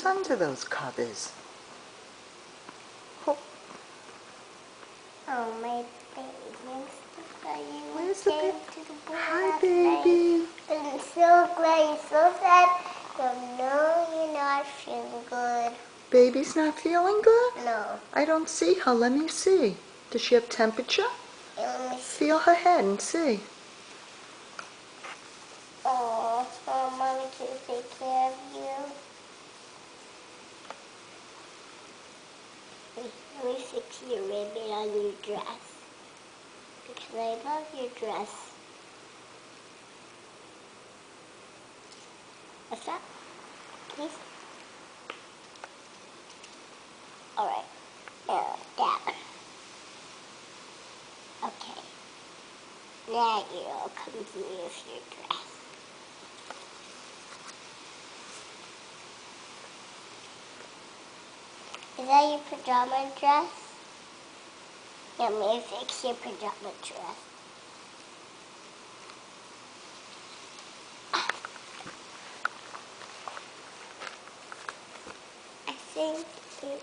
What's under those covers? Oh, oh my baby. Where's the baby? Hi, baby. baby. I'm so glad you're so sad. No, you're not feeling good. Baby's not feeling good? No. I don't see her. Let me see. Does she have temperature? Let me see. Feel her head and see. Oh, Mommy can take care of you. Let me fix your ribbon on your dress. Because I love your dress. What's that? Please? Alright. Now, down. Okay. Now you're all comfy with your dress. Is that your pajama dress? Let me fix your pajama dress. I think it